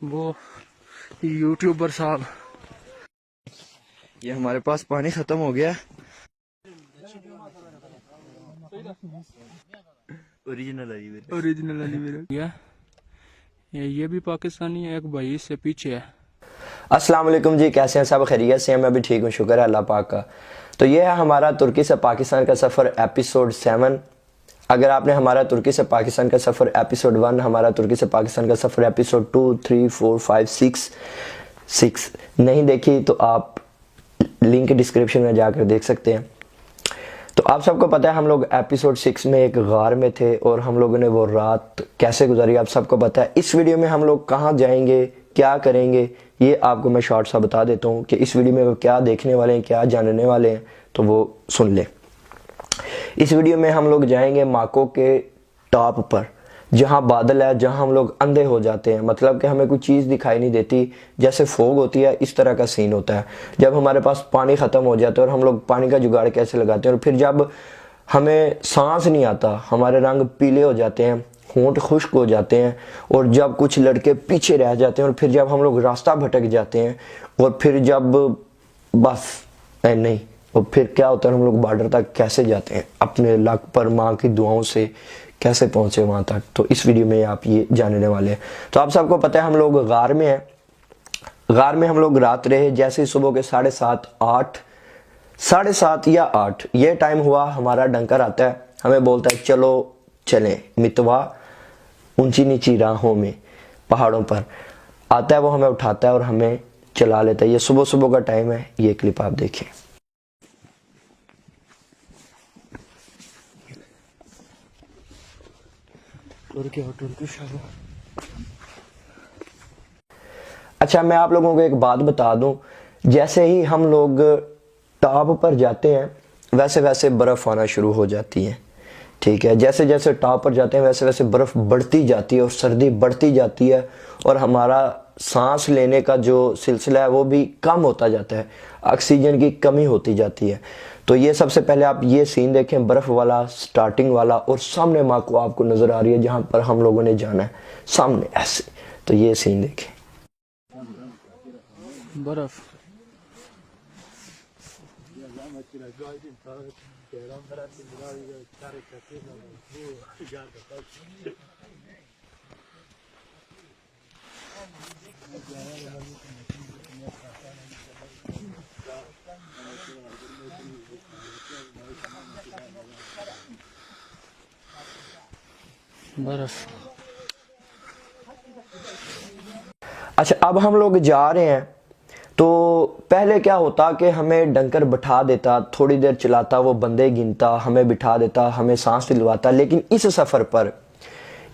वो यूट्यूबर साहब। ये हमारे पास पानी खत्म हो गया। ओरिजिनल अली मेरा ये भी पाकिस्तानी है, एक भाई इससे पीछे है। अस्सलाम वालेकुम जी, कैसे हैं सब? खैरियत से हैं? मैं भी ठीक हूँ, शुक्र है अल्लाह पाक का। तो ये है हमारा तुर्की से पाकिस्तान का सफ़र एपिसोड 7। अगर आपने हमारा तुर्की से पाकिस्तान का सफ़र एपिसोड 1, हमारा तुर्की से पाकिस्तान का सफ़र एपिसोड 2, 3, 4, 5, 6 नहीं देखी तो आप लिंक डिस्क्रिप्शन में जाकर देख सकते हैं। तो आप सबको पता है हम लोग एपिसोड 6 में एक गार में थे और हम लोगों ने वो रात कैसे गुजारी आप सबको पता है। इस वीडियो में हम लोग कहाँ जाएंगे, क्या करेंगे, ये आपको मैं शॉर्ट सा बता देता हूँ कि इस वीडियो में वो क्या देखने वाले हैं, क्या जानने वाले हैं, तो वो सुन ले। इस वीडियो में हम लोग जाएंगे माको के टॉप पर, जहाँ बादल है, जहाँ हम लोग अंधे हो जाते हैं, मतलब कि हमें कोई चीज़ दिखाई नहीं देती, जैसे फोग होती है इस तरह का सीन होता है। जब हमारे पास पानी ख़त्म हो जाता है और हम लोग पानी का जुगाड़ कैसे लगाते हैं, और फिर जब हमें सांस नहीं आता, हमारे रंग पीले हो जाते हैं, होंठ खुश्क हो जाते हैं, और जब कुछ लड़के पीछे रह जाते हैं, और फिर जब हम लोग रास्ता भटक जाते हैं, और फिर जब बस नहीं, और फिर क्या होता है, हम लोग बॉर्डर तक कैसे जाते हैं, अपने लक पर माँ की दुआओं से कैसे पहुंचे वहां तक, तो इस वीडियो में आप ये जानने वाले हैं। तो आप सबको पता है हम लोग गार में हैं। गार में हम लोग रात रहे। जैसे ही सुबह के 7:30 या 8 ये टाइम हुआ, हमारा डंकर आता है, हमें बोलता है चलो चलें मितवा ऊंची नीची राहों में, पहाड़ों पर आता है वो, हमें उठाता है और हमें चला लेता है। ये सुबह सुबह का टाइम है। ये क्लिप आप देखें। अच्छा, मैं आप लोगों को एक बात बता दूं, जैसे ही हम लोग टॉप पर जाते हैं वैसे वैसे बर्फ़ आना शुरू हो जाती है। ठीक है, जैसे जैसे टॉप पर जाते हैं वैसे वैसे बर्फ़ बढ़ती जाती है और सर्दी बढ़ती जाती है, और हमारा सांस लेने का जो सिलसिला है वो भी कम होता जाता है, ऑक्सीजन की कमी होती जाती है। तो ये सबसे पहले आप ये सीन देखें, बर्फ़ वाला स्टार्टिंग वाला, और सामने माँ को आपको नज़र आ रही है जहाँ पर हम लोगों ने जाना है, सामने ऐसे। तो ये सीन देखें, बर्फ। बर्फ। अच्छा, अब हम लोग जा रहे हैं। तो पहले क्या होता कि हमें डंकर बिठा देता, थोड़ी देर चलाता, वो बंदे गिनता, हमें बिठा देता, हमें सांस दिलवाता। लेकिन इस सफ़र पर,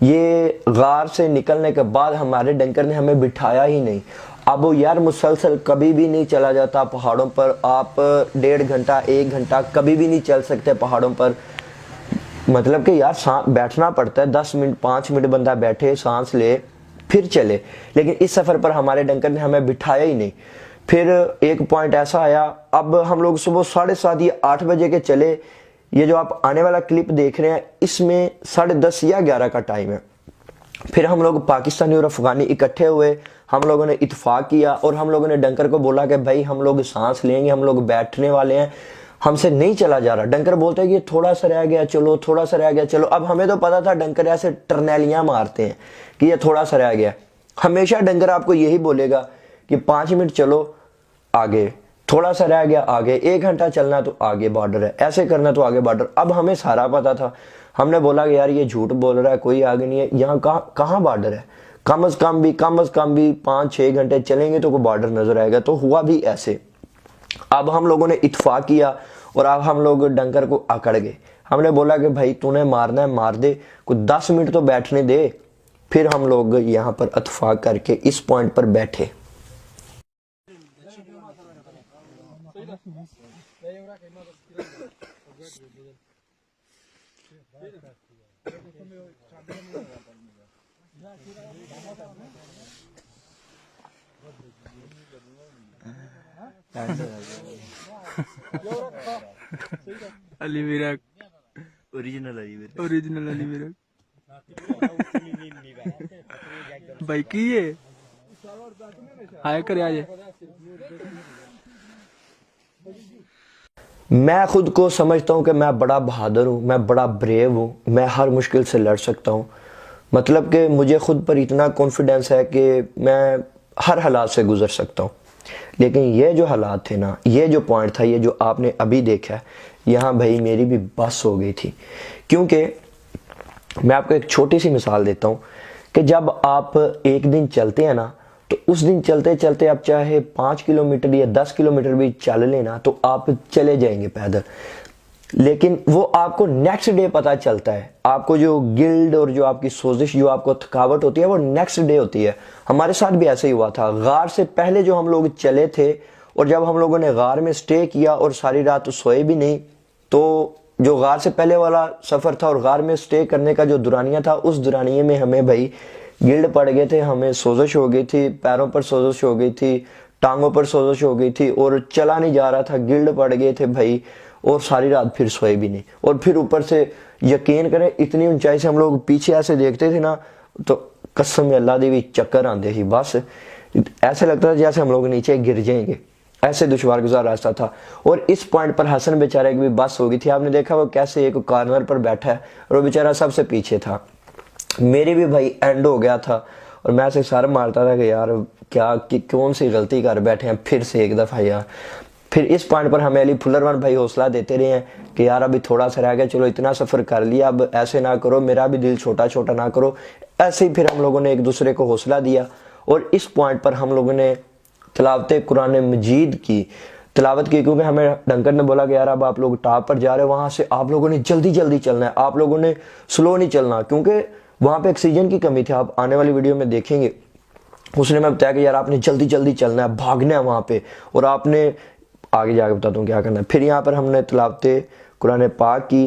ये गार से निकलने के बाद हमारे डंकर ने हमें बिठाया ही नहीं। अब यार मुसलसल कभी भी नहीं चला जाता पहाड़ों पर। आप 1.5 घंटा 1 घंटा कभी भी नहीं चल सकते पहाड़ों पर। मतलब कि यार बैठना पड़ता है, 10 मिनट 5 मिनट बंदा बैठे, सांस ले, फिर चले। लेकिन इस सफ़र पर हमारे डंकर ने हमें बिठाया ही नहीं। फिर एक पॉइंट ऐसा आया, अब हम लोग सुबह 7:30 या 8 बजे के चले। ये जो आप आने वाला क्लिप देख रहे हैं इसमें 10:30 या 11 का टाइम है। फिर हम लोग पाकिस्तानी और अफगानी इकट्ठे हुए, हम लोगों ने इत्फाक किया और हम लोगों ने डंकर को बोला कि भाई हम लोग सांस लेंगे, हम लोग बैठने वाले हैं, हमसे नहीं चला जा रहा। डंकर बोलता है कि थोड़ा सा रह गया चलो, थोड़ा सा रह गया चलो। अब हमें तो पता था डंकर ऐसे टर्नेलियां मारते हैं कि ये थोड़ा सा रह गया। हमेशा डंकर आपको यही बोलेगा कि 5 मिनट चलो आगे, थोड़ा सा रह गया आगे, 1 घंटा चलना तो आगे बॉर्डर है, ऐसे करना तो आगे बॉर्डर। अब हमें सारा पता था। हमने बोला कि यार ये झूठ बोल रहा है, कोई आगे नहीं है, यहाँ कहाँ बॉर्डर है। कम से कम भी 5-6 घंटे चलेंगे तो कोई बॉर्डर नजर आएगा। तो हुआ भी ऐसे। अब हम लोगों ने इत्फाक किया और अब हम लोग डंकर को अकड़ गए। हमने बोला कि भाई तूने मारना है मार दे, कुछ 10 मिनट तो बैठने दे। फिर हम लोग यहाँ पर इत्फाक करके इस पॉइंट पर बैठे। अली मेरा ओरिजिनल अली मेरा भाई की है। आए करे आज मैं खुद को समझता हूँ कि मैं बड़ा बहादुर हूँ, मैं बड़ा ब्रेव हूँ, मैं हर मुश्किल से लड़ सकता हूँ। मतलब कि मुझे खुद पर इतना कॉन्फिडेंस है कि मैं हर हालात से गुजर सकता हूँ। लेकिन ये जो हालात थे ना, ये जो पॉइंट था, ये जो आपने अभी देखा है, यहाँ भाई मेरी भी बस हो गई थी। क्योंकि मैं आपको एक छोटी सी मिसाल देता हूँ कि जब आप एक दिन चलते हैं ना, तो उस दिन चलते चलते आप चाहे 5 किलोमीटर या 10 किलोमीटर भी चल लेना, तो आप चले जाएंगे पैदल। लेकिन वो आपको नेक्स्ट डे पता चलता है। आपको जो गिल्ड और जो आपकी सोजिश, जो आपको थकावट होती है, वो नेक्स्ट डे होती है। हमारे साथ भी ऐसे ही हुआ था। गार से पहले जो हम लोग चले थे, और जब हम लोगों ने गार में स्टे किया और सारी रात सोए भी नहीं, तो जो गार से पहले वाला सफ़र था और गार में स्टे करने का जो दुरानिया था, उस दुरानिये में हमें भाई गिल्ड पड़ गए थे, हमें सोजिश हो गई थी, पैरों पर सोजिश हो गई थी, टांगों पर सोजिश हो गई थी, और चला नहीं जा रहा था, गिल्ड पड़ गए थे भाई, और सारी रात फिर सोए भी नहीं। और फिर ऊपर से यकीन करें, इतनी ऊंचाई से हम लोग पीछे ऐसे देखते थे ना, तो कसम अल्लाह दी भी चक्कर आते ही, बस ऐसे लगता था जैसे हम लोग नीचे गिर जाएंगे। ऐसे दुश्वार गुजार रास्ता था। और इस पॉइंट पर हसन बेचारे की भी बस हो गई थी। आपने देखा वो कैसे एक कॉर्नर पर बैठा है और वो बेचारा सबसे पीछे था। मेरी भी भाई एंड हो गया था, और मैं ऐसे सर मारता था कि यार क्या कि कौन सी गलती कर बैठे हैं फिर से एक दफ़ा यार। फिर इस पॉइंट पर हमें अली फुल्लरवन भाई हौसला देते रहे हैं कि यार अभी थोड़ा सा रह गया, चलो इतना सफ़र कर लिया, अब ऐसे ना करो, मेरा भी दिल छोटा छोटा ना करो। ऐसे ही फिर हम लोगों ने एक दूसरे को हौसला दिया, और इस पॉइंट पर हम लोगों ने तिलावत कुरान मजीद की तिलावत की। क्योंकि हमें डंकर ने बोला कि यार अब आप लोग टॉप पर जा रहे हो, वहाँ से आप लोगों ने जल्दी जल्दी चलना है, आप लोगों ने स्लो नहीं चलना, क्योंकि वहाँ पे ऑक्सीजन की कमी थी। आप आने वाली वीडियो में देखेंगे। उसने मैं बताया कि यार आपने जल्दी जल्दी चलना है, भागना है वहाँ पे, और आपने आगे जाकर बताता हूँ क्या करना है। फिर यहाँ पर हमने तिलावत कुरान पाक की।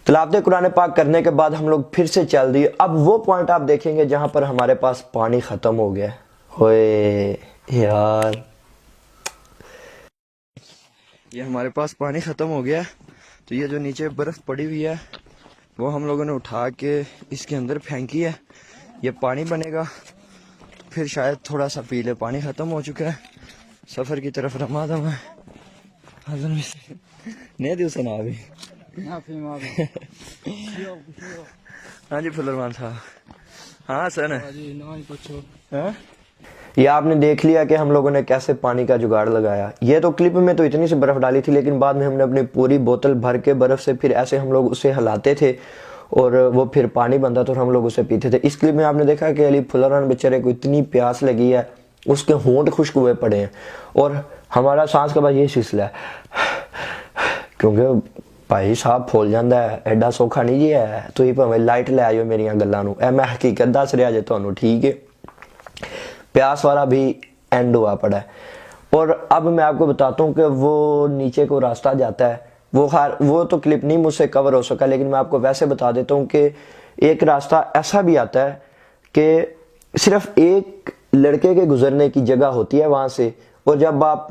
तिलावत कुरान पाक करने के बाद हम लोग फिर से चल दिए। अब वो पॉइंट आप देखेंगे जहाँ पर हमारे पास पानी ख़त्म हो गया। होए यार, ये हमारे पास पानी ख़त्म हो गया। तो ये जो नीचे बर्फ़ पड़ी हुई है, वो हम लोगों ने उठा के इसके अंदर फेंकी है। ये पानी बनेगा, फिर शायद थोड़ा सा पी ले। पानी ख़त्म हो चुका है, सफ़र की तरफ रमा दम है। नहीं दी सुना अभी। हाँ जी फुल्लरमान साहब। हाँ सर है। ये आपने देख लिया कि हम लोगों ने कैसे पानी का जुगाड़ लगाया। ये तो क्लिप में तो इतनी सी बर्फ़ डाली थी, लेकिन बाद में हमने अपनी पूरी बोतल भर के बर्फ़ से फिर ऐसे हम लोग उसे हिलाते थे, और वो फिर पानी बनता था और हम लोग उसे पीते थे। इस क्लिप में आपने देखा कि अली फुल्लरमान बेचारे को इतनी प्यास लगी है, उसके होंठ खुश्क हुए पड़े हैं, और हमारा सांस का बस ये सिलसिला है, क्योंकि भाई साहब फूल जाता है, एडा सौखा नहीं जी है। तो भावें लाइट लै जाओ मेरिया गल्लां नूं, मैं हकीकत दस रहा जे तुहानूं, ठीक है। प्यास वाला भी एंड हुआ पड़ा है। और अब मैं आपको बताता हूँ कि वो नीचे को रास्ता जाता है, वो तो क्लिप नहीं मुझसे कवर हो सका, लेकिन मैं आपको वैसे बता देता हूँ कि एक रास्ता ऐसा भी आता है कि सिर्फ एक लड़के के गुजरने की जगह होती है वहाँ से, और जब आप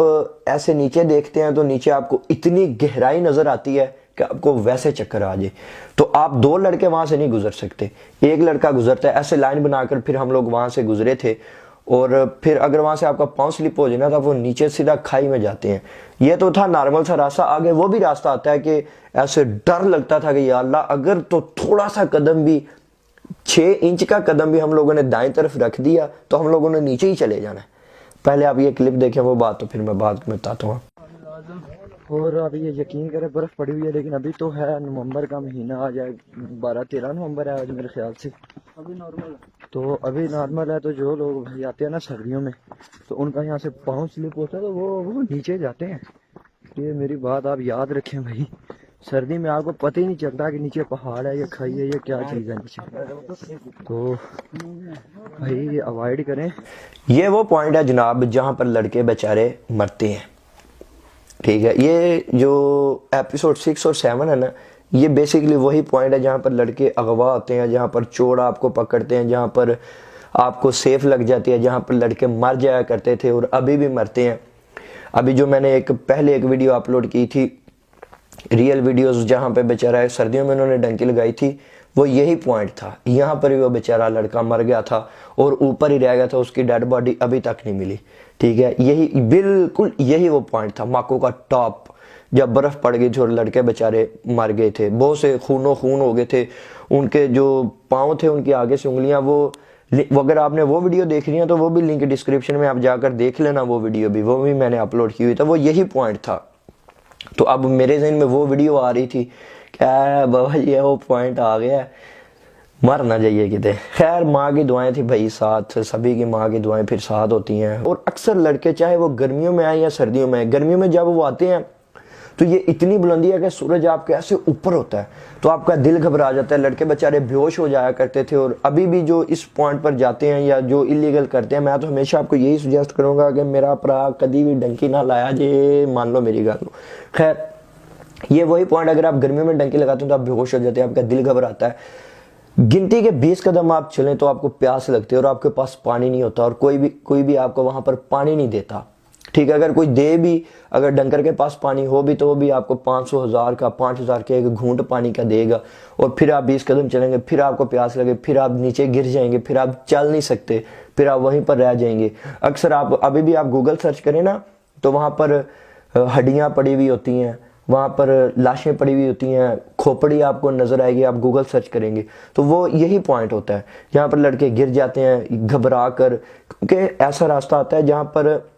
ऐसे नीचे देखते हैं तो नीचे आपको इतनी गहराई नज़र आती है कि आपको वैसे चक्कर आ जाए। तो आप दो लड़के वहाँ से नहीं गुजर सकते, एक लड़का गुजरता है। ऐसे लाइन बनाकर फिर हम लोग वहाँ से गुजरे थे, और फिर अगर वहाँ से आपका पाँव स्लिप हो जाए ना, तो वो नीचे सीधा खाई में जाते हैं। ये तो था नॉर्मल सा रास्ता। आगे वो भी रास्ता आता है कि ऐसे डर लगता था कि या अल्लाह, अगर तो थोड़ा सा कदम भी, 6 इंच का कदम भी हम लोगों ने दाएं तरफ रख दिया तो हम लोगों ने नीचे ही चले जाना है। पहले आप ये क्लिप देखें, वो बात तो फिर मैं बाद में बताता हूँ। और अभी ये यकीन करें बर्फ़ पड़ी हुई है, लेकिन अभी तो है नवंबर का महीना, आ जाए 12-13 नवंबर है आज मेरे ख्याल से। अभी नॉर्मल है, तो अभी नॉर्मल है। तो जो लोग भाई आते हैं ना सर्दियों में, तो उनका यहाँ से पाँव स्लिप होता है, तो वो नीचे जाते हैं। ये मेरी बात आप याद रखें भाई, सर्दी में आपको पता ही नहीं चलता कि नीचे पहाड़ है या खाई है या क्या चीज़ है नीचे, तो भाई ये अवॉइड करें। ये वो पॉइंट है जनाब जहाँ पर लड़के बेचारे मरते हैं, ठीक है। ये जो एपिसोड 6 और 7 है ना, ये बेसिकली वही पॉइंट है जहाँ पर लड़के अगवा होते हैं, जहाँ पर चोर आपको पकड़ते हैं, जहाँ पर आपको सेफ लग जाती है, जहाँ पर लड़के मर जाया करते थे और अभी भी मरते हैं। अभी जो मैंने पहले एक वीडियो अपलोड की थी, रियल वीडियोस, जहाँ पे बेचारा सर्दियों में उन्होंने डंकी लगाई थी, वो यही पॉइंट था। यहाँ पर भी वो बेचारा लड़का मर गया था और ऊपर ही रह गया था, उसकी डेड बॉडी अभी तक नहीं मिली। ठीक है, यही बिल्कुल यही वो पॉइंट था, माको का टॉप, जब बर्फ पड़ गई थी और लड़के बेचारे मर गए थे, बहुत से खूनो खून हो गए थे, उनके जो पाँव थे उनकी आगे से उंगलियां वो अगर आपने वो वीडियो देख रही है तो वो भी लिंक डिस्क्रिप्शन में आप जाकर देख लेना, वो वीडियो भी, वो भी मैंने अपलोड की हुई था, वो यही पॉइंट था। तो अब मेरे जहन में वो वीडियो आ रही थी, क्या बाबा ये वो पॉइंट आ गया, मर ना जाइए किते। खैर माँ की दुआएं थी भाई साथ, सभी की माँ की दुआएं फिर साथ होती हैं। और अक्सर लड़के चाहे वो गर्मियों में आए या सर्दियों में आए, गर्मियों में जब वो आते हैं तो ये इतनी बुलंदी है कि सूरज आपके ऐसे ऊपर होता है तो आपका दिल घबरा जाता है। लड़के बेचारे बेहोश हो जाया करते थे। और अभी भी जो इस पॉइंट पर जाते हैं या जो इलीगल करते हैं, मैं तो हमेशा आपको यही सजेस्ट करूंगा कि मेरा भरा कभी भी डंकी ना लाया जे, मान लो मेरी गल। खैर ये वही पॉइंट, अगर आप गर्मियों में डंकी लगाते हो तो आप बेहोश हो जाते हैं, आपका दिल घबराता है। गिनती के 20 कदम आप चलें तो आपको प्यास लगती है और आपके पास पानी नहीं होता और कोई भी आपको वहां पर पानी नहीं देता। ठीक है, अगर कोई दे भी, अगर डंकर के पास पानी हो भी तो वो भी आपको 500 1000 का 5000 के एक घूंट पानी का देगा। और फिर आप 20 कदम चलेंगे, फिर आपको प्यास लगे, फिर आप नीचे गिर जाएंगे, फिर आप चल नहीं सकते, फिर आप वहीं पर रह जाएंगे। अक्सर आप अभी भी आप गूगल सर्च करें ना तो वहां पर हड्डियां पड़ी हुई होती हैं, वहां पर लाशें पड़ी हुई होती हैं, खोपड़ी आपको नजर आएगी, आप गूगल सर्च करेंगे तो वो यही पॉइंट होता है जहां पर लड़के गिर जाते हैं घबरा कर। क्योंकि ऐसा रास्ता आता है जहां पर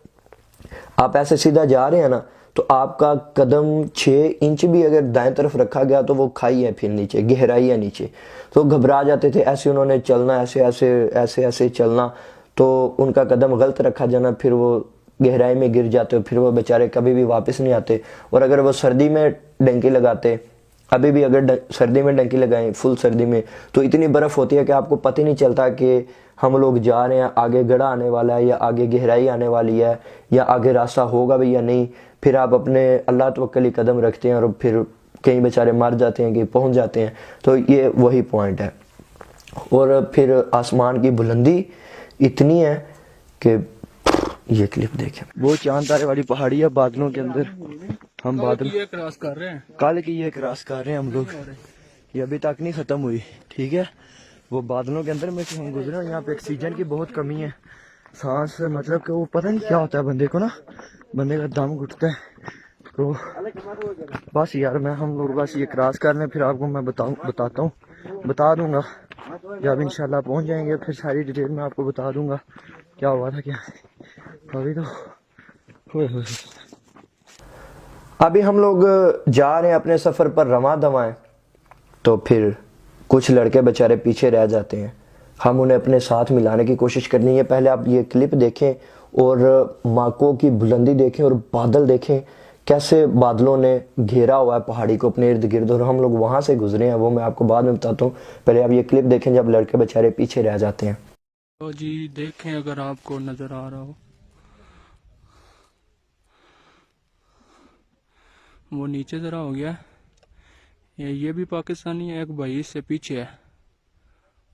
आप ऐसे सीधा जा रहे हैं ना तो आपका कदम 6 इंच भी अगर दाएं तरफ रखा गया तो वो खाई है, फिर नीचे गहराई है नीचे, तो घबरा जाते थे। ऐसे उन्होंने चलना, ऐसे ऐसे ऐसे ऐसे चलना, तो उनका कदम गलत रखा जाना, फिर वो गहराई में गिर जाते, फिर वो बेचारे कभी भी वापस नहीं आते। और अगर वो सर्दी में डंकी लगाते, अभी भी अगर सर्दी में डंकी लगाएं फुल सर्दी में, तो इतनी बर्फ होती है कि आपको पता ही नहीं चलता कि हम लोग जा रहे हैं, आगे गड़ा आने वाला है या आगे गहराई आने वाली है या आगे रास्ता होगा भी या नहीं। फिर आप अपने अल्लाह तवक्कली कदम रखते हैं और फिर कई बेचारे मर जाते हैं कि पहुंच जाते हैं। तो ये वही पॉइंट है। और फिर आसमान की बुलंदी इतनी है कि ये क्लिप देखें, वो चांद तारे वाली पहाड़ी है बादलों के अंदर, हम बादल क्रॉस कर रहे हैं, कल की ये क्रॉस कर रहे हैं हम लोग, ये अभी तक नहीं खत्म हुई। ठीक है, वो बादलों के अंदर में से हम गुजरे, यहाँ पे ऑक्सीजन की बहुत कमी है, सांस मतलब कि वो पता नहीं क्या होता है बंदे को ना, बंदे का दम घुटता है। तो बस यार मैं हम लोग बस ये क्रॉस कर लें, फिर आपको मैं बता दूंगा जब इंशाल्लाह पहुंच जाएंगे, फिर सारी डिटेल में आपको बता दूंगा क्या हुआ था क्या। अभी तो अभी हम लोग जा रहे हैं अपने सफर पर रवां दवाएं, तो फिर कुछ लड़के बेचारे पीछे रह जाते हैं। हम उन्हें अपने साथ मिलाने की कोशिश करनी है। पहले आप ये क्लिप देखें और माको की बुलंदी देखें और बादल देखें, कैसे बादलों ने घेरा हुआ है पहाड़ी को अपने इर्द गिर्द, और हम लोग वहां से गुजरे हैं, वो मैं आपको बाद में बताता हूँ। पहले आप ये क्लिप देखें जब लड़के बेचारे पीछे रह जाते हैं। तो जी देखें अगर आपको नजर आ रहा हो, वो नीचे जरा हो गया, ये भी पाकिस्तानी है, एक भाई इससे पीछे है,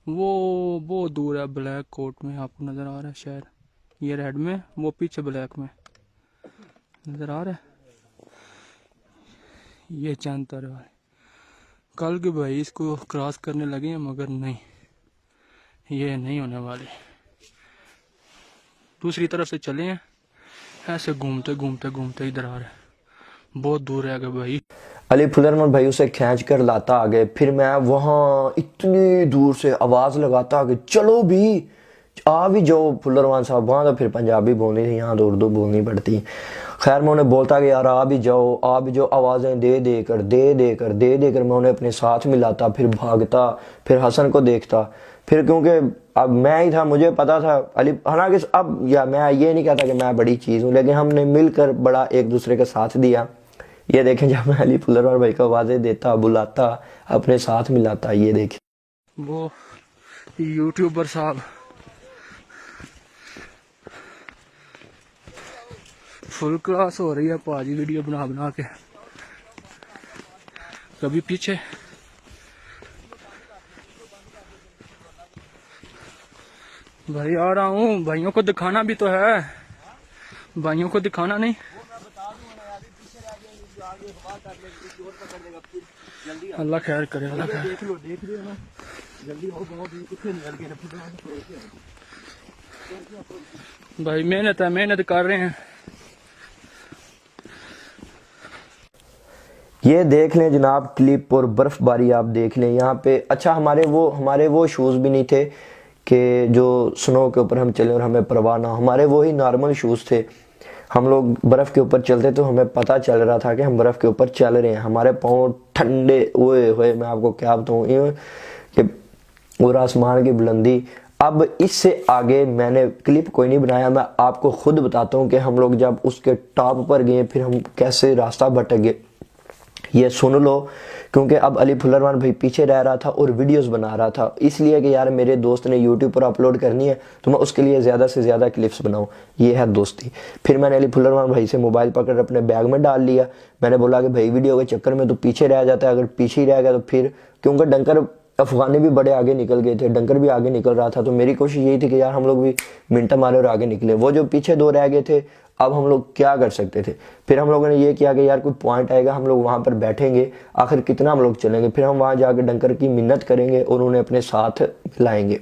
वो बहुत दूर है, ब्लैक कोट में आपको नजर आ रहा है शायद, ये रेड में, वो पीछे ब्लैक में नजर आ रहा है। ये चांद तारे वाले कल के भाई इसको क्रॉस करने लगे हैं, मगर नहीं, ये नहीं होने वाले। दूसरी तरफ से चले हैं, ऐसे घूमते घूमते घूमते इधर आ रहे हैं, बहुत दूर है भाई। अली फुलरमान भाई उसे खींच कर लाता आ गए, फिर मैं वहां इतनी दूर से आवाज लगाता कि चलो भी आ भी जाओ फुलरमान साहब। वहां तो फिर पंजाबी बोलनी थी, यहाँ तो उर्दू बोलनी पड़ती। खैर मैं उन्हें बोलता कि यार आ भी जाओ, आवाजें दे दे कर मैं उन्हें अपने साथ मिलाता, फिर भागता, फिर हसन को देखता, फिर क्योंकि अब मैं ही था, मुझे पता था अली, हालांकि अब या मैं ये नहीं कहता कि मैं बड़ी चीज हूँ, लेकिन हमने मिलकर बड़ा एक दूसरे का साथ दिया। ये देखें जब मैं अली फुलरमान भाई को आवाजें देता, बुलाता, अपने साथ मिलाता, ये देखें वो यूट्यूबर साहब फुल क्लास हो रही है पाजी, वीडियो बना बना के, कभी पीछे भाई आ रहा हूँ, भाइयों को दिखाना भी तो है, भाइयों को दिखाना नहीं। अल्लाह खैर करे, अल्लाह खैर। देख लो ना जल्दी हो, बहुत ही कितने निकल के भाई मेहनत है, मेहनत कर रहे हैं। ये देख लें जनाब क्लिप और बर्फबारी आप देख लें यहाँ पे। अच्छा हमारे वो शूज़ भी नहीं थे कि जो स्नो के ऊपर हम चले और हमें परवाह ना हो। हमारे वो ही नॉर्मल शूज़ थे। हम लोग बर्फ़ के ऊपर चलते तो हमें पता चल रहा था कि हम बर्फ़ के ऊपर चल रहे हैं। हमारे पाँव ठंडे हुए हुए, मैं आपको क्या बताऊँ कि और आसमान की बुलंदी। अब इससे आगे मैंने क्लिप कोई नहीं बनाया, मैं आपको खुद बताता हूँ कि हम लोग जब उसके टॉप पर गए फिर हम कैसे रास्ता भटक गए, ये सुन लो। क्योंकि अब अली फुल्लरमान भाई पीछे रह रहा था और वीडियोस बना रहा था, इसलिए कि यार मेरे दोस्त ने यूट्यूब पर अपलोड करनी है तो मैं उसके लिए ज़्यादा से ज़्यादा क्लिप्स बनाऊं, ये है दोस्ती। फिर मैंने अली फुल्लरमान भाई से मोबाइल पकड़ अपने बैग में डाल लिया। मैंने बोला कि भाई वीडियो के चक्कर में तो पीछे रह जाता है, अगर पीछे ही रह गया तो फिर, क्योंकि डंकर अफगानी भी बड़े आगे निकल गए थे, डंकर भी आगे निकल रहा था, तो मेरी कोशिश यही थी कि यार हम लोग भी मिनटा मारे और आगे निकले। वो जो पीछे दो रह गए थे, अब हम लोग क्या कर सकते थे। फिर हम लोगों ने ये किया कि यार कोई पॉइंट आएगा, हम लोग वहाँ पर बैठेंगे, आखिर कितना हम लोग चलेंगे, फिर हम वहाँ जाकर डंकर की मिन्नत करेंगे और उन्हें अपने साथ लाएंगे।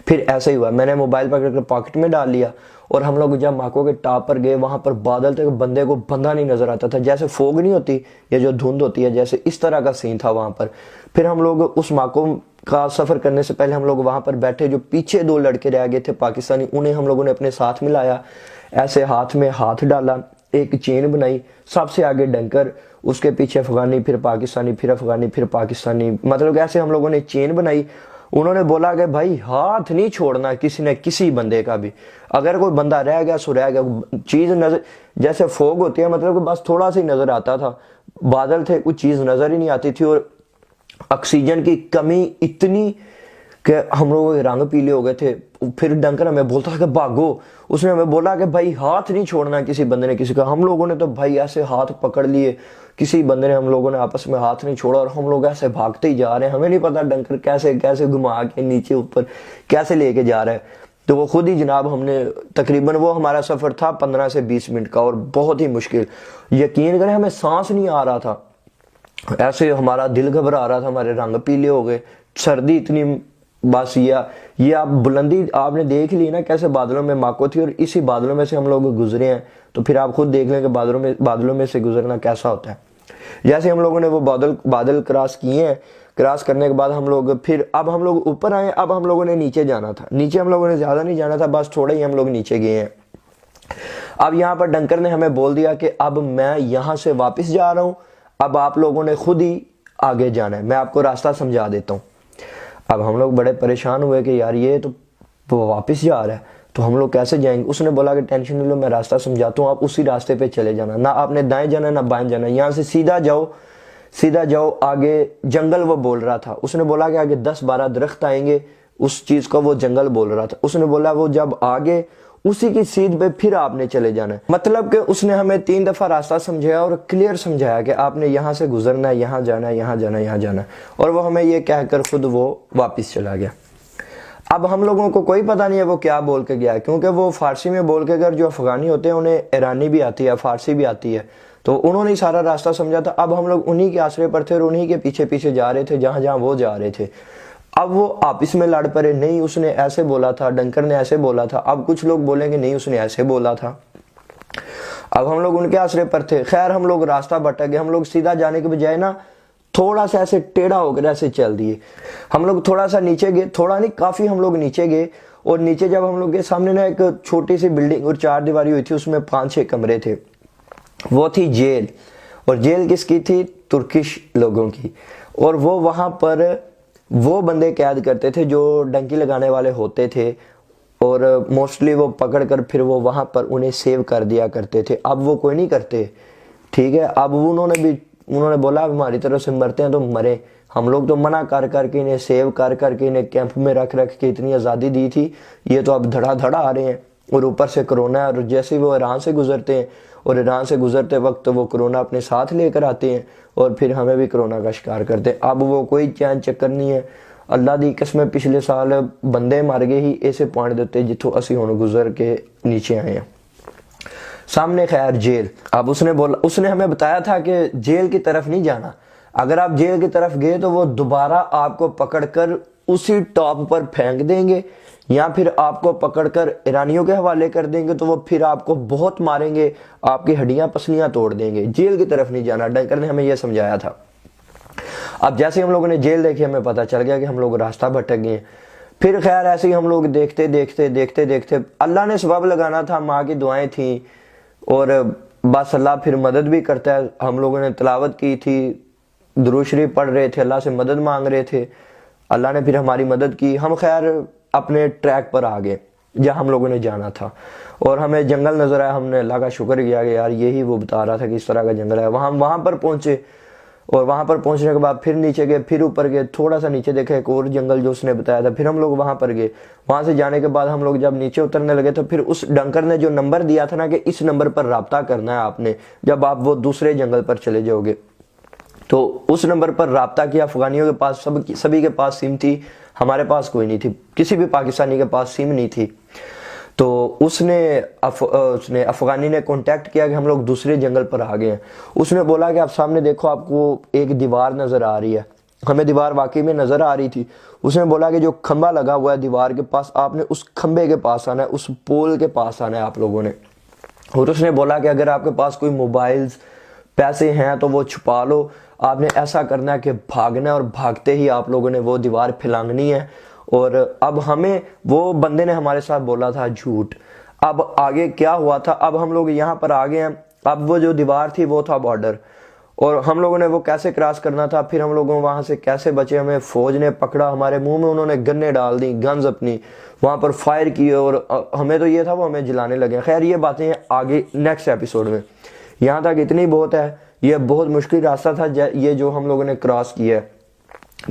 फिर ऐसा ही हुआ, मैंने मोबाइल पकड़ कर पॉकेट में डाल लिया और हम लोग जब माको के टॉप पर गए, वहाँ पर बादल थे, बंदे को बंदा नहीं नजर आता था, जैसे फोग नहीं होती या जो धुंध होती है, जैसे इस तरह का सीन था वहाँ पर। फिर हम लोग उस माको का सफ़र करने से पहले हम लोग वहाँ पर बैठे, जो पीछे दो लड़के रह गए थे पाकिस्तानी, उन्हें हम लोगों ने अपने साथ मिलाया, ऐसे हाथ में हाथ डाला, एक चेन बनाई, सबसे आगे डंकर, उसके पीछे अफगानी, फिर पाकिस्तानी, फिर अफगानी, फिर पाकिस्तानी, मतलब ऐसे हम लोगों ने चेन बनाई। उन्होंने बोला कि भाई हाथ नहीं छोड़ना किसी ने किसी बंदे का भी, अगर कोई बंदा रह गया सो रह गया। चीज़ नजर, जैसे फोग होती है, मतलब कि बस थोड़ा सा ही नजर आता था, बादल थे, कुछ चीज़ नजर ही नहीं आती थी, और ऑक्सीजन की कमी इतनी कि हम लोग रंग पीले हो गए थे। फिर डंकर हमें बोलता था कि भागो, उसने हमें बोला कि भाई हाथ नहीं छोड़ना किसी बंदे ने किसी का। हम लोगों ने तो भाई ऐसे हाथ पकड़ लिए, किसी बंदे ने, हम लोगों ने आपस में हाथ नहीं छोड़ा और हम लोग ऐसे भागते ही जा रहे हैं। हमें नहीं पता डंकर कैसे कैसे घुमा के नीचे ऊपर कैसे लेके जा रहा है, तो वो खुद ही जनाब, हमने तकरीबन, वो हमारा सफ़र था 15 से 20 मिनट का और बहुत ही मुश्किल। यकीन करें हमें सांस नहीं आ रहा था, ऐसे हमारा दिल घबरा रहा था, हमारे रंग पीले हो गए, सर्दी इतनी, बस ये आप बुलंदी आपने देख ली ना कैसे बादलों में माको थी, और इसी बादलों में से हम लोग गुजरे हैं, तो फिर आप खुद देख लें कि बादलों में से गुजरना कैसा होता है। जैसे हम लोगों ने वो बादल क्रॉस किए हैं, क्रॉस करने के बाद हम लोग फिर, अब हम लोग ऊपर आए, अब हम लोगों ने नीचे जाना था। नीचे हम लोगों ने ज़्यादा नहीं जाना था, बस थोड़ा ही हम लोग नीचे गए हैं। अब यहाँ पर डंकर ने हमें बोल दिया कि अब मैं यहाँ से वापस जा रहा हूँ, अब आप लोगों ने खुद ही आगे जाना है, मैं आपको रास्ता समझा देता हूँ। अब हम लोग बड़े परेशान हुए कि यार ये तो वो वापस जा रहा है, तो हम लोग कैसे जाएंगे। उसने बोला कि टेंशन नहीं लो, मैं रास्ता समझाता हूँ, आप उसी रास्ते पे चले जाना, ना आपने दाएं जाना ना बाएं जाना, यहाँ से सीधा जाओ आगे जंगल, वो बोल रहा था। उसने बोला कि आगे 10-12 दरख्त आएंगे, उस चीज़ को वो जंगल बोल रहा था। उसने बोला वो जब आगे उसी की सीध पे फिर आपने चले जाना है। मतलब कि उसने हमें 3 दफ़ा रास्ता समझाया और क्लियर समझाया कि आपने यहाँ से गुजरना है, यहाँ जाना है, यहाँ जाना है, यहाँ जाना है, और वो हमें ये कहकर खुद वो वापस चला गया। अब हम लोगों को कोई पता नहीं है वो क्या बोल के गया है, क्योंकि वो फारसी में बोल के अगर जो अफगानी होते हैं उन्हें ईरानी भी आती है, फारसी भी आती है, तो उन्होंने सारा रास्ता समझा था। अब हम लोग उन्हीं के आसरे पर थे और उन्हीं के पीछे पीछे जा रहे थे जहाँ जहाँ वो जा रहे थे। अब वो आपस में लड़ पड़े, नहीं उसने ऐसे बोला था, डंकर ने ऐसे बोला था, अब कुछ लोग बोलेंगे नहीं उसने ऐसे बोला था। अब हम लोग उनके आसरे पर थे। खैर हम लोग रास्ता भटक गए, हम लोग सीधा जाने के बजाय ना थोड़ा सा ऐसे टेढ़ा होकर ऐसे चल दिए। हम लोग थोड़ा सा नीचे गए, थोड़ा नहीं काफ़ी हम लोग नीचे गए, और नीचे जब हम लोग गए सामने ना एक छोटी सी बिल्डिंग और 4 दीवारी हुई थी, उसमें 5-6 कमरे थे। वो थी जेल, और जेल किसकी थी? तुर्किश लोगों की। और वो वहाँ पर वो बंदे कैद करते थे जो डंकी लगाने वाले होते थे, और मोस्टली वो पकड़ कर फिर वो वहाँ पर उन्हें सेव कर दिया करते थे। अब वो कोई नहीं करते, ठीक है। अब उन्होंने बोला अब हमारी तरफ से मरते हैं तो मरे। हम लोग तो मना कर करके इन्हें सेव कर करके इन्हें कैंप में रख के इतनी आज़ादी दी थी, ये तो अब धड़ा आ रहे हैं, और ऊपर से कोरोना। और जैसे वो ईरान से गुजरते हैं, और ईरान से गुजरते वक्त तो वो कोरोना अपने साथ लेकर आते हैं, और फिर हमें भी कोरोना का शिकार करते हैं। अब वो कोई चैन चक्कर नहीं है। अल्लाह दी कसम पिछले साल बंदे मर गए ही ऐसे पॉइंट देते जिथों असी हुण गुजर के नीचे आए हैं। सामने खैर जेल। अब उसने हमें बताया था कि जेल की तरफ नहीं जाना, अगर आप जेल की तरफ गए तो वो दोबारा आपको पकड़कर उसी टॉप पर फेंक देंगे, या फिर आपको पकड़कर ईरानियों के हवाले कर देंगे, तो वो फिर आपको बहुत मारेंगे, आपकी हड्डियां पसलियां तोड़ देंगे। जेल की तरफ नहीं जाना, डंकर ने हमें यह समझाया था। अब जैसे हम लोगों ने जेल देखी, हमें पता चल गया कि हम लोग रास्ता भटक गए। फिर खैर ऐसे ही हम लोग देखते देखते देखते देखते अल्लाह ने सबब लगाना था, माँ की दुआएं थी और बस अल्लाह फिर मदद भी करता है। हम लोगों ने तिलावत की थी, दुरूद शरीफ पढ़ रहे थे, अल्लाह से मदद मांग रहे थे, अल्लाह ने फिर हमारी मदद की। हम खैर अपने ट्रैक पर आ गए जहाँ हम लोगों ने जाना था, और हमें जंगल नजर आया। हमने अल्लाह का शुक्र किया कि यार यही वो बता रहा था कि इस तरह का जंगल है। वहाँ पर पहुंचे, और वहाँ पर पहुंचने के बाद फिर नीचे गए, फिर ऊपर गए, थोड़ा सा नीचे देखा एक और जंगल जो उसने बताया था, फिर हम लोग वहाँ पर गए। वहाँ से जाने के बाद हम लोग जब नीचे उतरने लगे तो फिर उस डंकर ने जो नंबर दिया था ना कि इस नंबर पर राब्ता करना है आपने जब आप वो दूसरे जंगल पर चले जाओगे, तो उस नंबर पर राब्ता किया। अफगानियों के पास सभी के पास सिम थी, हमारे पास कोई नहीं थी, किसी भी पाकिस्तानी के पास सिम नहीं थी। तो उसने अफगानी ने कांटेक्ट किया कि हम लोग दूसरे जंगल पर आ गए हैं। उसने बोला कि आप सामने देखो, आपको एक दीवार नज़र आ रही है। हमें दीवार वाकई में नज़र आ रही थी। उसने बोला कि जो खंबा लगा हुआ है दीवार के पास, आपने उस खंबे के पास आना है, उस पोल के पास आना है आप लोगों ने। और उसने बोला कि अगर आपके पास कोई मोबाइल्स पैसे हैं तो वो छुपा लो, आपने ऐसा करना है कि भागना है, और भागते ही आप लोगों ने वो दीवार फिलांगनी है। और अब हमें वो बंदे ने हमारे साथ बोला था झूठ। अब आगे क्या हुआ था, अब हम लोग यहाँ पर आ गए हैं। अब वो जो दीवार थी वो था बॉर्डर, और हम लोगों ने वो कैसे क्रॉस करना था, फिर हम लोगों वहां से कैसे बचे। हमें फौज ने पकड़ा, हमारे मुंह में उन्होंने गन्ने डाल दी, गन्स अपनी वहां पर फायर किए, और हमें तो ये था वो हमें जलाने लगे। खैर ये बातें आगे नेक्स्ट एपिसोड में। यहाँ तक इतनी बहुत है, ये बहुत मुश्किल रास्ता था ये जो हम लोगों ने क्रॉस किया है।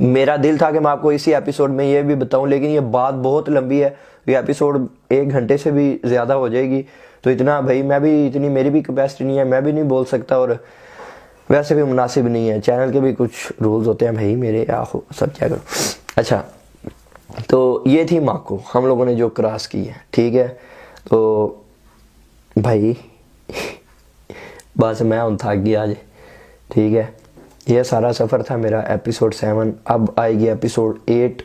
मेरा दिल था कि मैं आपको इसी एपिसोड में ये भी बताऊं, लेकिन ये बात बहुत लंबी है, ये एपिसोड 1 घंटे से भी ज़्यादा हो जाएगी। तो इतना भाई मैं भी, इतनी मेरी भी कैपेसिटी नहीं है, मैं भी नहीं बोल सकता, और वैसे भी मुनासिब नहीं है। चैनल के भी कुछ रूल्स होते हैं भाई मेरे, आहो सब क्या करो। अच्छा, तो ये थी माको हम लोगों ने जो क्रॉस की है, ठीक है। तो भाई बस मैं थक गया आज, ठीक है। यह सारा सफ़र था मेरा एपिसोड 7। अब आएगी एपिसोड 8,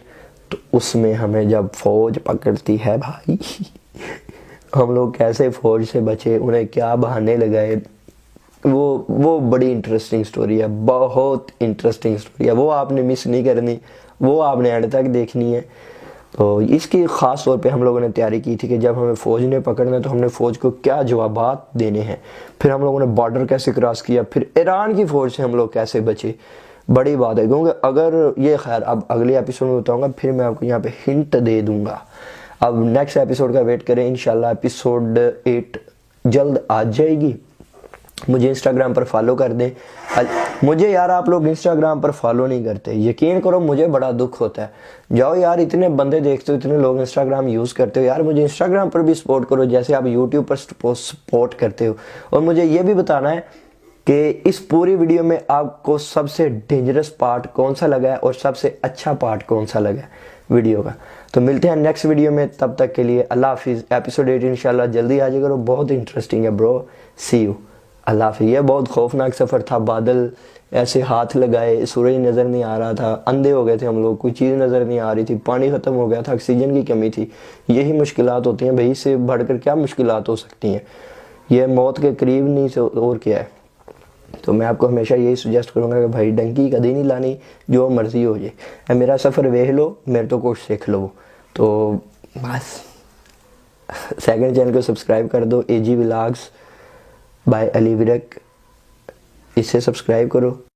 तो उसमें हमें जब फौज पकड़ती है भाई हम लोग कैसे फौज से बचे, उन्हें क्या बहाने लगाए, वो बड़ी इंटरेस्टिंग स्टोरी है, बहुत इंटरेस्टिंग स्टोरी है। वो आपने मिस नहीं करनी, वो आपने एंड तक देखनी है। तो इसकी ख़ास तौर पे हम लोगों ने तैयारी की थी कि जब हमें फ़ौज ने पकड़ना है तो हमने फ़ौज को क्या जवाबात देने हैं। फिर हम लोगों ने बॉर्डर कैसे क्रॉस किया, फिर ईरान की फ़ौज से हम लोग कैसे बचे। बड़ी बात है, क्योंकि अगर ये खैर अब अगले एपिसोड में बताऊँगा, फिर मैं आपको यहाँ पे हिंट दे दूँगा। अब नेक्स्ट एपिसोड का वेट करें, इंशाल्लाह एपिसोड 8 जल्द आ जाएगी। मुझे इंस्टाग्राम पर फॉलो कर दें। मुझे यार आप लोग इंस्टाग्राम पर फॉलो नहीं करते, यकीन करो मुझे बड़ा दुख होता है। जाओ यार, इतने बंदे देखते हो, इतने लोग इंस्टाग्राम यूज़ करते हो, यार मुझे इंस्टाग्राम पर भी सपोर्ट करो जैसे आप यूट्यूब पर सपोर्ट करते हो। और मुझे ये भी बताना है कि इस पूरी वीडियो में आपको सबसे डेंजरस पार्ट कौन सा लगा है और सबसे अच्छा पार्ट कौन सा लगा है वीडियो का। तो मिलते हैं नेक्स्ट वीडियो में, तब तक के लिए अल्लाह हाफिज़। एपिसोड 8 इंशाल्लाह जल्दी आ जाएगा, बहुत इंटरेस्टिंग है ब्रो। सी यू, अल्लाह हाफिज़। ये बहुत खौफनाक सफ़र था, बादल ऐसे हाथ लगाए, सूरज नज़र नहीं आ रहा था, अंधे हो गए थे हम लोग, कोई चीज़ नज़र नहीं आ रही थी, पानी ख़त्म हो गया था, ऑक्सीजन की कमी थी। यही मुश्किलात होती हैं भाई, इससे बढ़कर क्या मुश्किलात हो सकती हैं। ये मौत के करीब नहीं से और क्या है। तो मैं आपको हमेशा यही सजेस्ट करूँगा कि भाई डंकी कभी नहीं लानी, जो मर्ज़ी हो जाए। मेरा सफ़र वेख लो, मेरे तो कुछ सीख लो। तो बस सेकंड चैनल को सब्सक्राइब कर दो, AG vlogs by Ali Virk, इसे सब्सक्राइब करो।